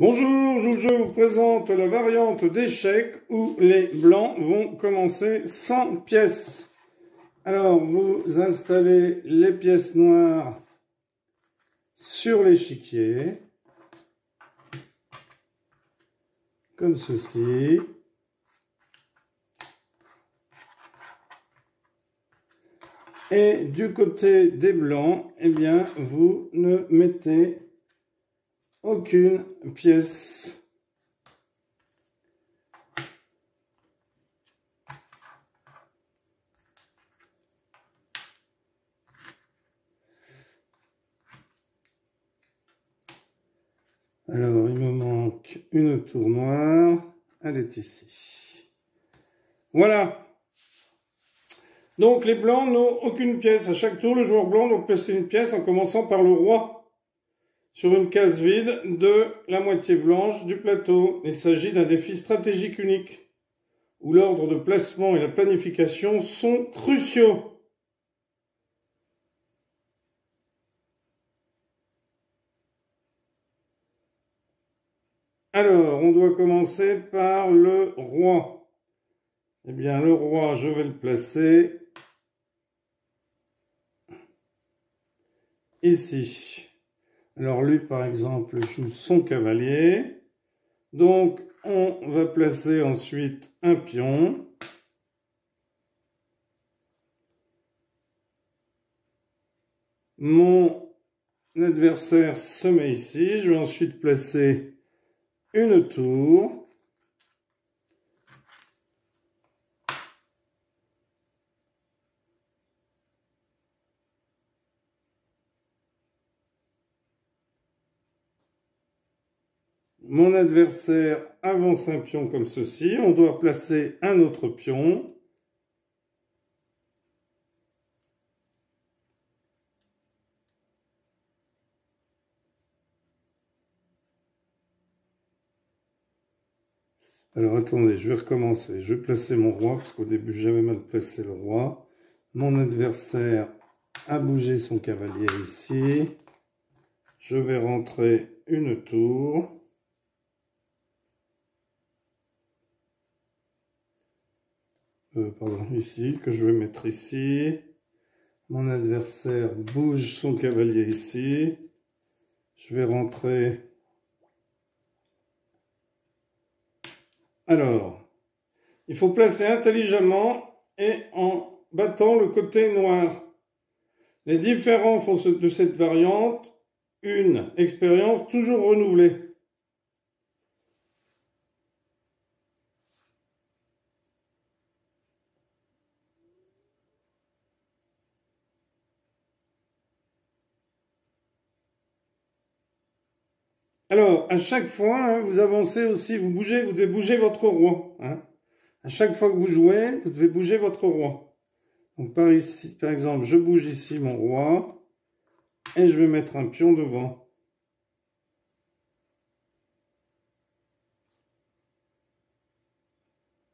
Bonjour, je vous présente la variante d'échec où les blancs vont commencer sans pièces. Alors, vous installez les pièces noires sur l'échiquier, comme ceci. Et du côté des blancs, eh bien, vous ne mettez aucune pièce. Alors, il me manque une tour noire. Elle est ici. Voilà. Donc, les blancs n'ont aucune pièce. À chaque tour, le joueur blanc doit placer une pièce en commençant par le roi sur une case vide de la moitié blanche du plateau. Il s'agit d'un défi stratégique unique où l'ordre de placement et la planification sont cruciaux. Alors, on doit commencer par le roi. Eh bien, le roi, je vais le placer ici. Alors, lui, par exemple, joue son cavalier. Donc, on va placer ensuite un pion. Mon adversaire se met ici. Je vais ensuite placer une tour. Mon adversaire avance un pion comme ceci. On doit placer un autre pion. Alors attendez, je vais recommencer. Je vais placer mon roi, parce qu'au début j'avais mal placé le roi. Mon adversaire a bougé son cavalier ici. Je vais rentrer une tour. Pardon, ici, que je vais mettre ici. Mon adversaire bouge son cavalier ici. Je vais rentrer. Alors, il faut placer intelligemment et en battant le côté noir. Les différents font de cette variante une expérience toujours renouvelée. Alors, à chaque fois, hein, vous avancez aussi, vous devez bouger votre roi. Hein. À chaque fois que vous jouez, vous devez bouger votre roi. Donc, par ici, par exemple, je bouge ici mon roi et je vais mettre un pion devant.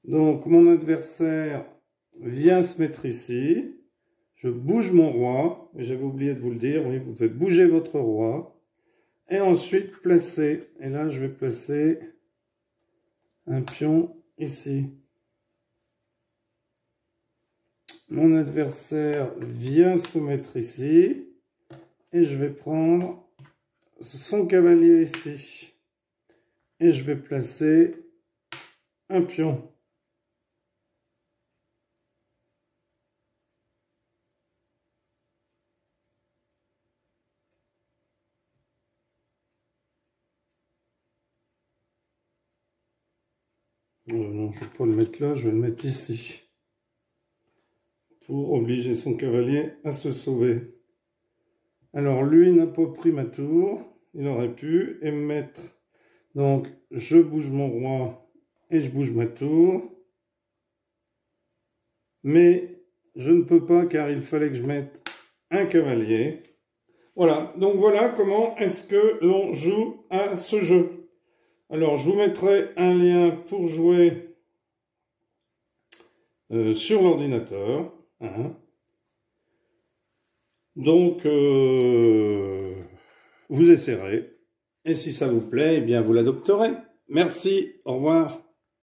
Donc, mon adversaire vient se mettre ici. Je bouge mon roi. J'avais oublié de vous le dire, oui, vous devez bouger votre roi. Et ensuite placer. Et là, je vais placer un pion ici. Mon adversaire vient se mettre ici. Et je vais prendre son cavalier ici. Et je vais placer un pion. Non, je ne vais pas le mettre là, je vais le mettre ici. Pour obliger son cavalier à se sauver. Alors lui n'a pas pris ma tour, il aurait pu, et me mettre. Donc je bouge mon roi et je bouge ma tour. Mais je ne peux pas car il fallait que je mette un cavalier. Voilà, donc voilà comment est-ce que l'on joue à ce jeu. Alors je vous mettrai un lien pour jouer sur l'ordinateur. Hein. Donc, vous essayerez. Et si ça vous plaît, eh bien vous l'adopterez. Merci, au revoir.